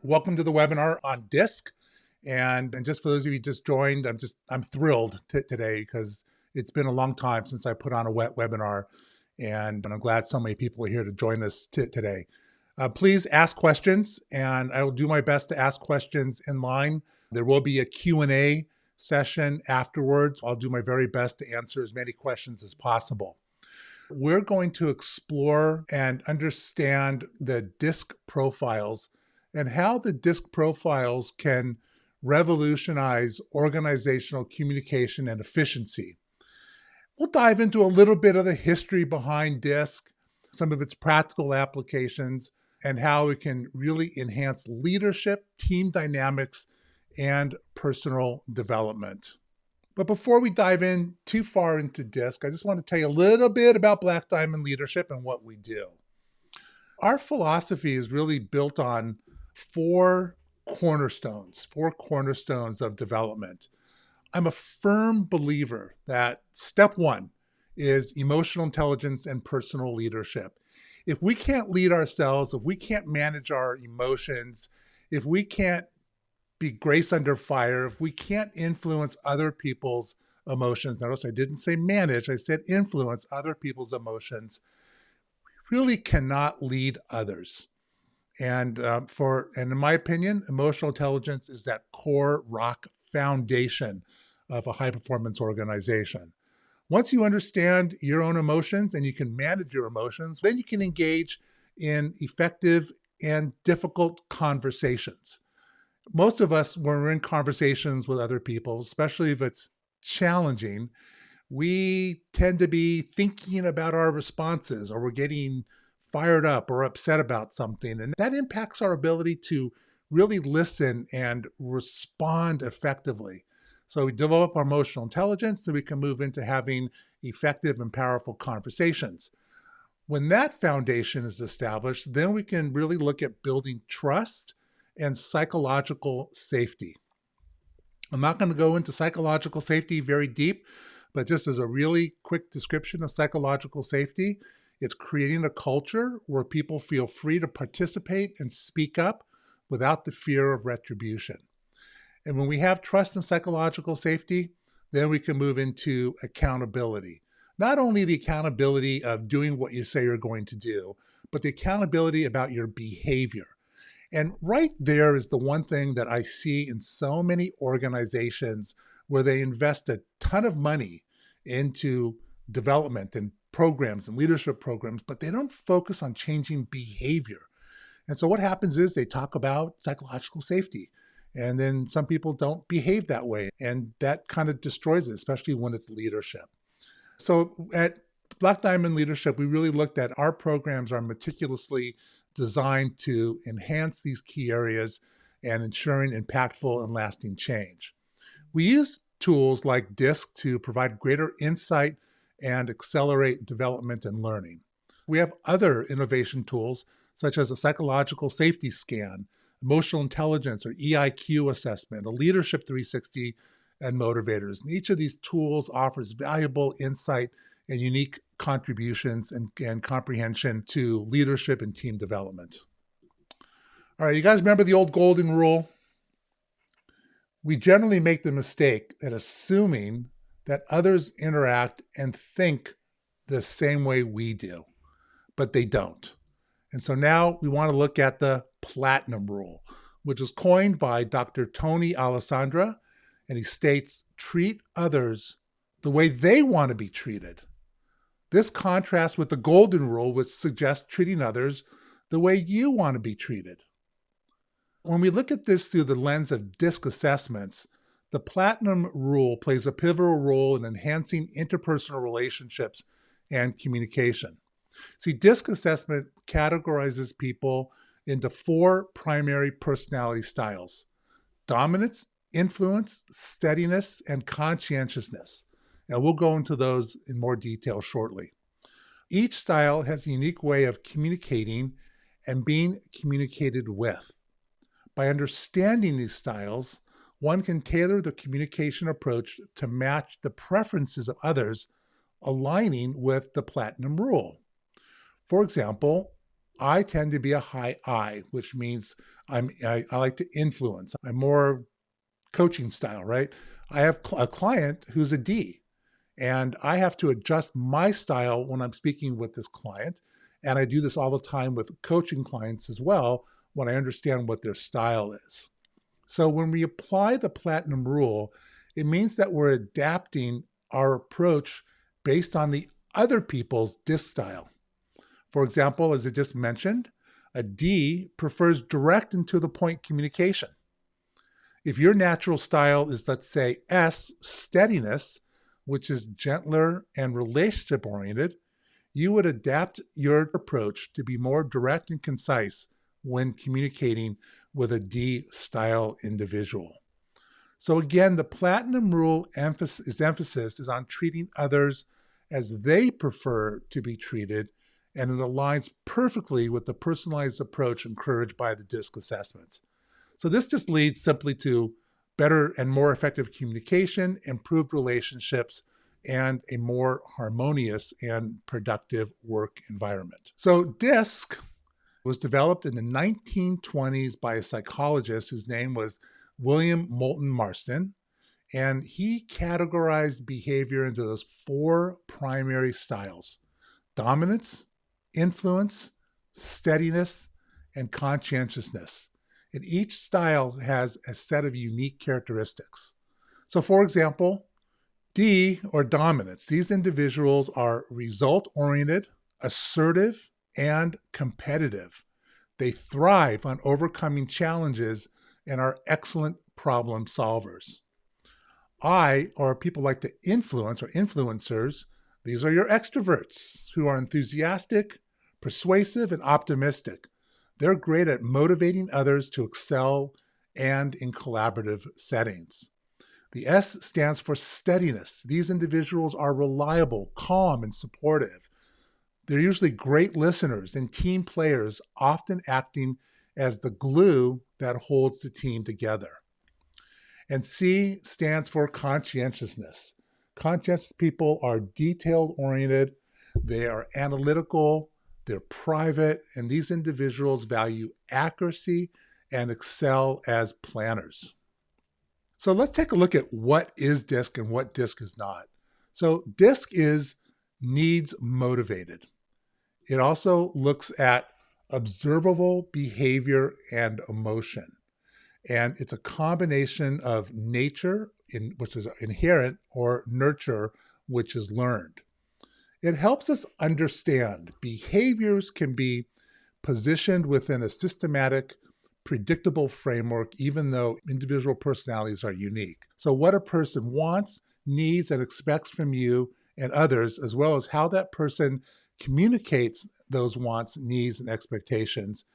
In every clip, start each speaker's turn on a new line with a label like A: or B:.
A: Welcome to the webinar on DISC. And just for those of you who just joined, I'm thrilled today because it's been a long time since I put on a webinar, and I'm glad so many people are here to join us today. Please ask questions, and I will do my best to ask questions in line. There will be a Q&A session afterwards. I'll do my very best to answer as many questions as possible. We're going to explore and understand the DISC profiles and how the DISC profiles can revolutionize organizational communication and efficiency. We'll dive into a little bit of the history behind DISC, some of its practical applications, and how it can really enhance leadership, team dynamics, and personal development. But before we dive in too far into DISC, I just want to tell you a little bit about Black Diamond Leadership and what we do. Our philosophy is really built on four cornerstones of development. I'm a firm believer that step one is emotional intelligence and personal leadership. If we can't lead ourselves, if we can't manage our emotions, if we can't be grace under fire, if we can't influence other people's emotions, notice I didn't say manage, I said influence other people's emotions, we really cannot lead others. And in my opinion, emotional intelligence is that core rock foundation of a high performance organization. Once you understand your own emotions and you can manage your emotions, then you can engage in effective and difficult conversations. Most of us, when we're in conversations with other people, especially if it's challenging, we tend to be thinking about our responses, or we're getting fired up or upset about something. And that impacts our ability to really listen and respond effectively. So we develop our emotional intelligence so we can move into having effective and powerful conversations. When that foundation is established, then we can really look at building trust and psychological safety. I'm not going to go into psychological safety very deep, but just as a really quick description of psychological safety, it's creating a culture where people feel free to participate and speak up without the fear of retribution. And when we have trust and psychological safety, then we can move into accountability. Not only the accountability of doing what you say you're going to do, but the accountability about your behavior. And right there is the one thing that I see in so many organizations where they invest a ton of money into development and programs and leadership programs, but they don't focus on changing behavior. And so what happens is they talk about psychological safety, and then some people don't behave that way. And that kind of destroys it, especially when it's leadership. So at Black Diamond Leadership, we really looked at our programs are meticulously designed to enhance these key areas and ensuring impactful and lasting change. We use tools like DISC to provide greater insight and accelerate development and learning. We have other innovation tools such as a psychological safety scan, emotional intelligence or EIQ assessment, a leadership 360, and motivators. And each of these tools offers valuable insight and unique contributions and comprehension to leadership and team development. All right, you guys remember the old golden rule? We generally make the mistake at assuming that others interact and think the same way we do, but they don't. And so now we want to look at the platinum rule, which was coined by Dr. Tony Alessandra, and he states, treat others the way they want to be treated. This contrasts with the golden rule, which suggests treating others the way you want to be treated. When we look at this through the lens of DISC assessments, the platinum rule plays a pivotal role in enhancing interpersonal relationships and communication. See, DISC assessment categorizes people into four primary personality styles: dominance, influence, steadiness, and conscientiousness. And we'll go into those in more detail shortly. Each style has a unique way of communicating and being communicated with. By understanding these styles, one can tailor the communication approach to match the preferences of others, aligning with the platinum rule. For example, I tend to be a high I, which means I like to influence. I'm more coaching style, right? I have a client who's a D, and I have to adjust my style when I'm speaking with this client. And I do this all the time with coaching clients as well when I understand what their style is. So when we apply the platinum rule, it means that we're adapting our approach based on the other people's disc style. For example, as I just mentioned, a D prefers direct and to the point communication. If your natural style is, let's say, S, steadiness, which is gentler and relationship oriented, you would adapt your approach to be more direct and concise when communicating with a D style individual. So again, the platinum rule emphasis is on treating others as they prefer to be treated, and it aligns perfectly with the personalized approach encouraged by the DISC assessments. So this just leads simply to better and more effective communication, improved relationships, and a more harmonious and productive work environment. So DISC was developed in the 1920s by a psychologist whose name was William Moulton Marston, and he categorized behavior into those four primary styles: dominance, influence, steadiness, and conscientiousness. And each style has a set of unique characteristics. So, for example, D, or dominance, these individuals are result-oriented, assertive, and competitive. They thrive on overcoming challenges and are excellent problem solvers. I, or people like to influence, or influencers, these are your extroverts who are enthusiastic, persuasive, and optimistic. They're great at motivating others to excel and in collaborative settings. The S stands for steadiness. These individuals are reliable, calm, and supportive. They're usually great listeners and team players, often acting as the glue that holds the team together. And C stands for conscientiousness. Conscientious people are detail-oriented, they are analytical, they're private, and these individuals value accuracy and excel as planners. So let's take a look at what is DISC and what DISC is not. So DISC is needs motivated. It also looks at observable behavior and emotion. And it's a combination of nature, which is inherent, or nurture, which is learned. It helps us understand behaviors can be positioned within a systematic, predictable framework, even though individual personalities are unique. So what a person wants, needs, and expects from you and others, as well as how that person communicates those wants, needs, and expectations,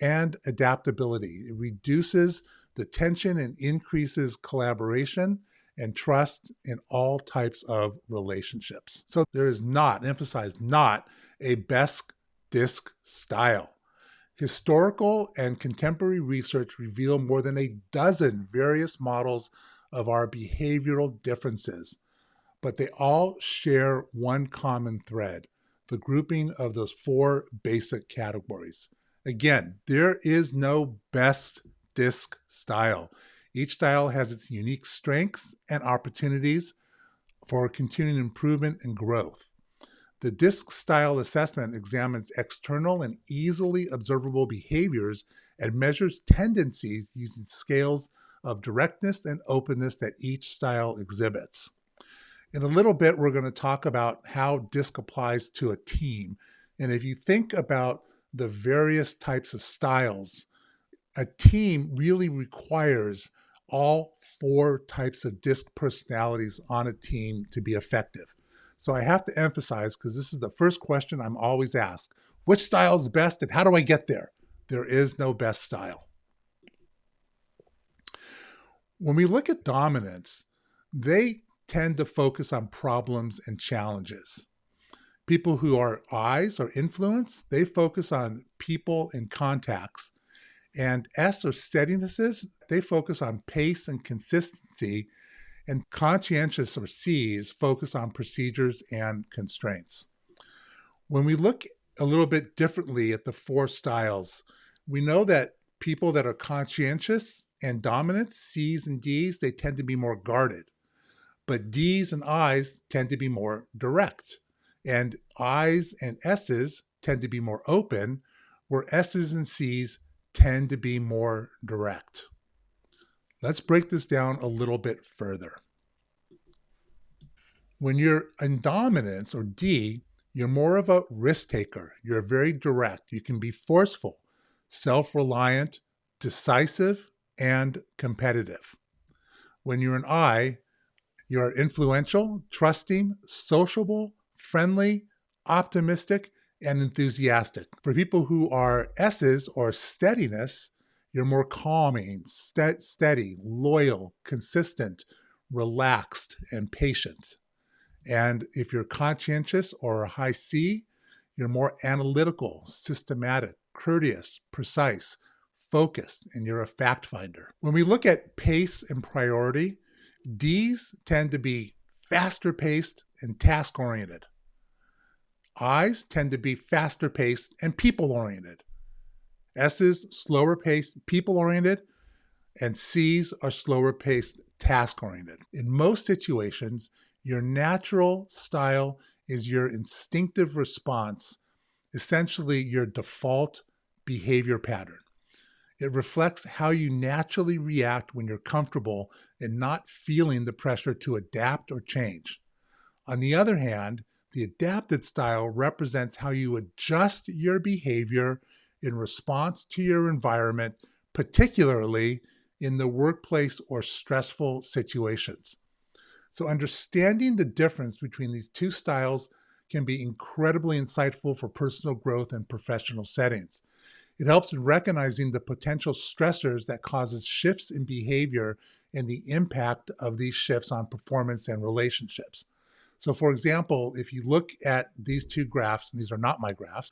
A: and adaptability. It reduces the tension and increases collaboration and trust in all types of relationships. So there is not, emphasize not, a best DISC style. Historical and contemporary research reveal more than a dozen various models of our behavioral differences, but they all share one common thread: the grouping of those four basic categories. Again, there is no best DISC style. Each style has its unique strengths and opportunities for continuing improvement and growth. The DISC style assessment examines external and easily observable behaviors and measures tendencies using scales of directness and openness that each style exhibits. In a little bit, we're going to talk about how DISC applies to a team. And if you think about the various types of styles, a team really requires all four types of DISC personalities on a team to be effective. So I have to emphasize, because this is the first question I'm always asked: which style is best and how do I get there? There is no best style. When we look at dominance, they tend to focus on problems and challenges. People who are I's, or influence, they focus on people and contacts. And S, or steadinesses, they focus on pace and consistency. And conscientious, or C's, focus on procedures and constraints. When we look a little bit differently at the four styles, we know that people that are conscientious and dominant, C's and D's, they tend to be more guarded. But D's and I's tend to be more direct. And I's and S's tend to be more open, where S's and C's tend to be more direct. Let's break this down a little bit further. When you're in dominance or D, you're more of a risk taker. You're very direct. You can be forceful, self-reliant, decisive, and competitive. When you're an I, you're influential, trusting, sociable, friendly, optimistic, and enthusiastic. For people who are S's or steadiness, you're more calming, steady, loyal, consistent, relaxed, and patient. And if you're conscientious or a high C, you're more analytical, systematic, courteous, precise, focused, and you're a fact finder. When we look at pace and priority, D's tend to be faster paced and task oriented. I's tend to be faster paced and people oriented. S's slower paced, people oriented, and C's are slower paced, task oriented. In most situations, your natural style is your instinctive response, essentially your default behavior pattern. It reflects how you naturally react when you're comfortable and not feeling the pressure to adapt or change. On the other hand, the adapted style represents how you adjust your behavior in response to your environment, particularly in the workplace or stressful situations. So understanding the difference between these two styles can be incredibly insightful for personal growth and professional settings. It helps in recognizing the potential stressors that causes shifts in behavior and the impact of these shifts on performance and relationships. So for example, if you look at these two graphs, and these are not my graphs,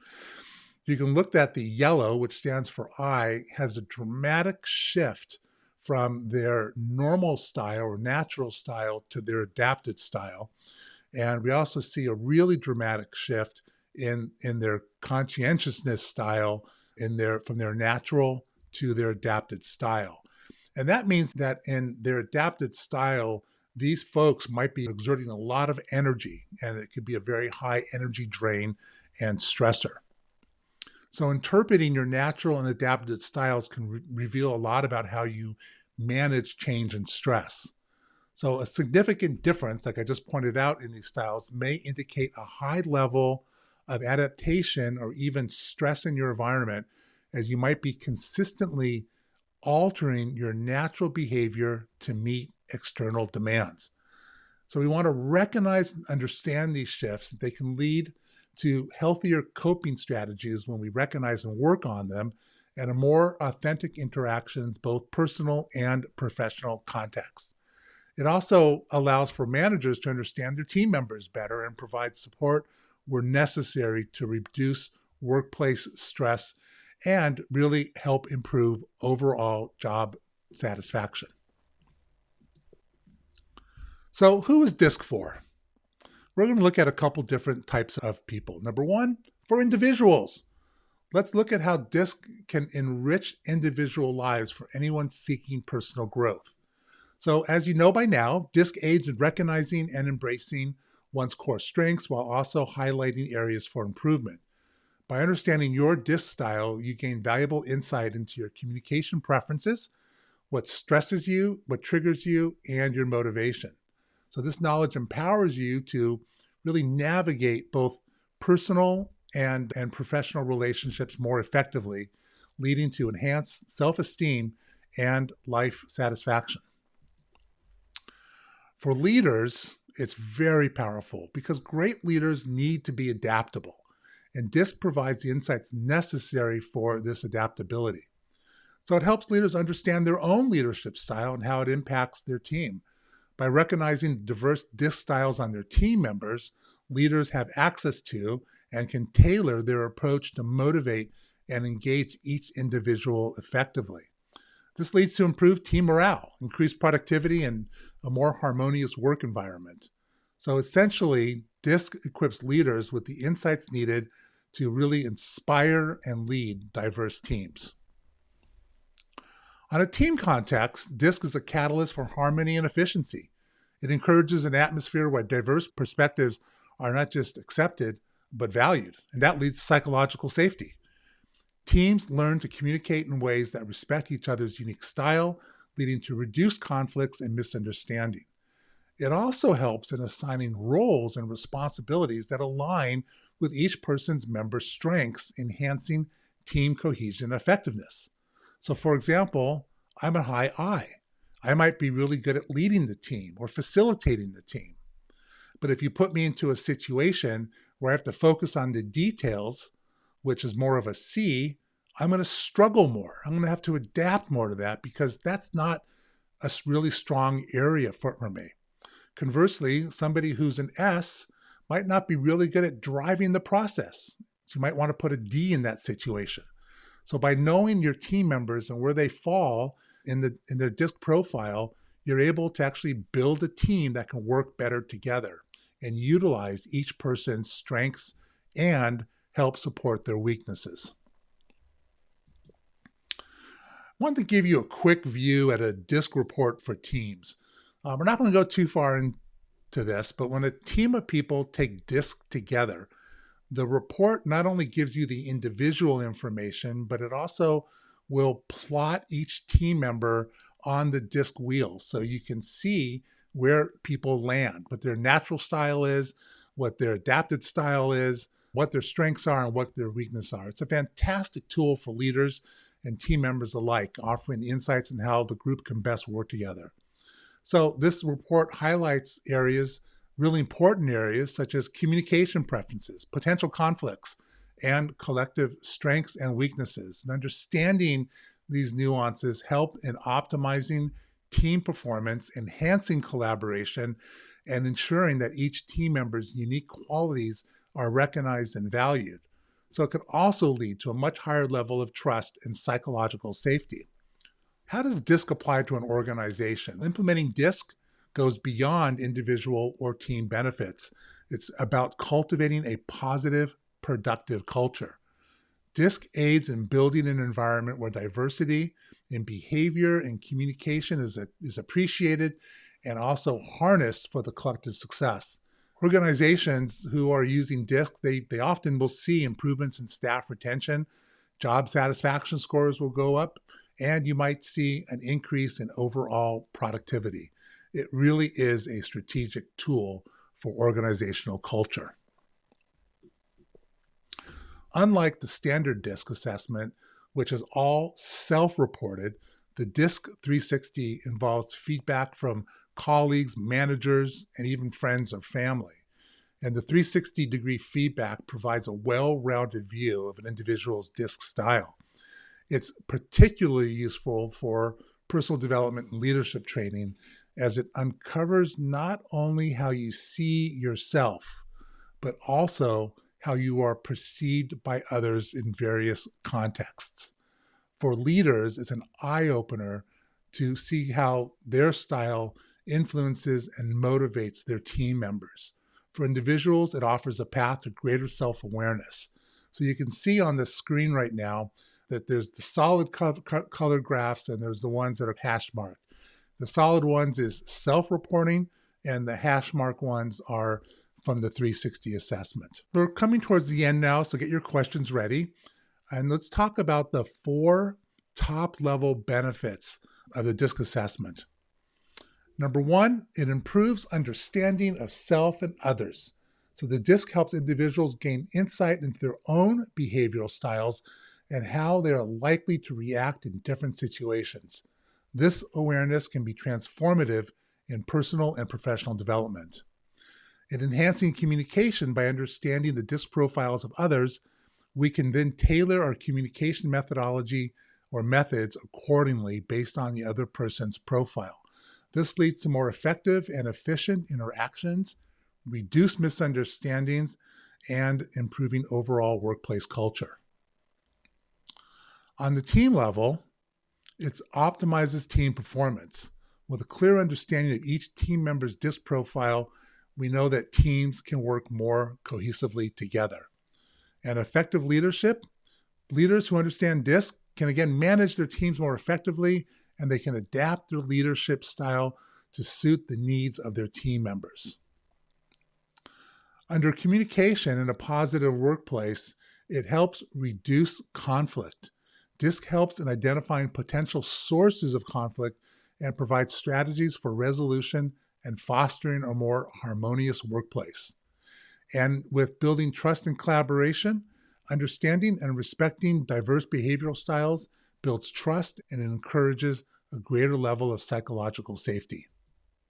A: you can look at the yellow, which stands for I, has a dramatic shift from their normal style or natural style to their adapted style. And we also see a really dramatic shift in their conscientiousness style from their natural to their adapted style. And that means that in their adapted style, these folks might be exerting a lot of energy, and it could be a very high energy drain and stressor. So interpreting your natural and adapted styles can reveal a lot about how you manage change and stress. So a significant difference, like I just pointed out in these styles, may indicate a high level of adaptation or even stress in your environment, as you might be consistently altering your natural behavior to meet external demands. So we want to recognize and understand these shifts. They can lead to healthier coping strategies when we recognize and work on them, and a more authentic interactions, both personal and professional contexts. It also allows for managers to understand their team members better and provide support where necessary to reduce workplace stress and really help improve overall job satisfaction. So who is DISC for? We're going to look at a couple different types of people. Number one, for individuals. Let's look at how DISC can enrich individual lives for anyone seeking personal growth. So as you know by now, DISC aids in recognizing and embracing one's core strengths while also highlighting areas for improvement. By understanding your DISC style, you gain valuable insight into your communication preferences, what stresses you, what triggers you, and your motivation. So this knowledge empowers you to really navigate both personal and professional relationships more effectively, leading to enhanced self-esteem and life satisfaction. For leaders, it's very powerful because great leaders need to be adaptable, and DISC provides the insights necessary for this adaptability. So it helps leaders understand their own leadership style and how it impacts their team. By recognizing diverse DISC styles on their team members, leaders have access to and can tailor their approach to motivate and engage each individual effectively. This leads to improved team morale, increased productivity, and a more harmonious work environment. So essentially, DISC equips leaders with the insights needed to really inspire and lead diverse teams. On a team context, DISC is a catalyst for harmony and efficiency. It encourages an atmosphere where diverse perspectives are not just accepted, but valued, and that leads to psychological safety. Teams learn to communicate in ways that respect each other's unique style, leading to reduced conflicts and misunderstanding. It also helps in assigning roles and responsibilities that align with each person's member strengths, enhancing team cohesion and effectiveness. So, for example, I'm a high I. I might be really good at leading the team or facilitating the team. But if you put me into a situation where I have to focus on the details, which is more of a C, I'm going to struggle more. I'm going to have to adapt more to that because that's not a really strong area for me. Conversely, somebody who's an S might not be really good at driving the process. So you might want to put a D in that situation. So by knowing your team members and where they fall in their DISC profile, you're able to actually build a team that can work better together and utilize each person's strengths and help support their weaknesses. I want to give you a quick view at a DISC report for teams. We're not going to go too far into this, but when a team of people take DISC together, the report not only gives you the individual information, but it also will plot each team member on the DISC wheel so you can see where people land, what their natural style is, what their adapted style is, what their strengths are, and what their weaknesses are. It's a fantastic tool for leaders and team members alike, offering insights on how the group can best work together. So this report highlights areas, really important areas, such as communication preferences, potential conflicts, and collective strengths and weaknesses. And understanding these nuances help in optimizing team performance, enhancing collaboration, and ensuring that each team member's unique qualities are recognized and valued. So it could also lead to a much higher level of trust and psychological safety. How does DISC apply to an organization? Implementing DISC goes beyond individual or team benefits. It's about cultivating a positive, productive culture. DISC aids in building an environment where diversity in behavior and communication is appreciated and also harnessed for the collective success. Organizations who are using DISC, they often will see improvements in staff retention, job satisfaction scores will go up, and you might see an increase in overall productivity. It really is a strategic tool for organizational culture. Unlike the standard DISC assessment, which is all self-reported, the DISC 360 involves feedback from colleagues, managers, and even friends or family. And the 360-degree feedback provides a well-rounded view of an individual's DISC style. It's particularly useful for personal development and leadership training as it uncovers not only how you see yourself, but also how you are perceived by others in various contexts. For leaders, it's an eye-opener to see how their style influences and motivates their team members. For individuals, it offers a path to greater self-awareness. So you can see on the screen right now that there's the solid colored graphs and there's the ones that are hash marked. The solid ones is self-reporting and the hash mark ones are from the 360 assessment. We're coming towards the end now, so get your questions ready. And let's talk about the 4 top-level benefits of the DISC assessment. Number 1, it improves understanding of self and others. So the DISC helps individuals gain insight into their own behavioral styles and how they are likely to react in different situations. This awareness can be transformative in personal and professional development. In enhancing communication by understanding the DISC profiles of others, we can then tailor our communication methodology or methods accordingly based on the other person's profile. This leads to more effective and efficient interactions, reduced misunderstandings, and improving overall workplace culture. On the team level, it optimizes team performance. With a clear understanding of each team member's DISC profile, we know that teams can work more cohesively together. And effective leadership, leaders who understand DISC can again manage their teams more effectively, and they can adapt their leadership style to suit the needs of their team members. Under communication in a positive workplace, it helps reduce conflict. DISC helps in identifying potential sources of conflict and provides strategies for resolution and fostering a more harmonious workplace. And with building trust and collaboration, understanding and respecting diverse behavioral styles builds trust and encourages a greater level of psychological safety.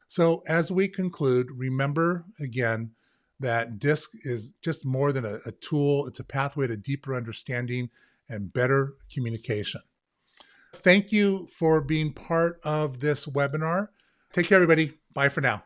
A: So, as we conclude, remember again that DISC is just more than a tool, it's a pathway to deeper understanding and better communication. Thank you for being part of this webinar. Take care, everybody. Bye for now.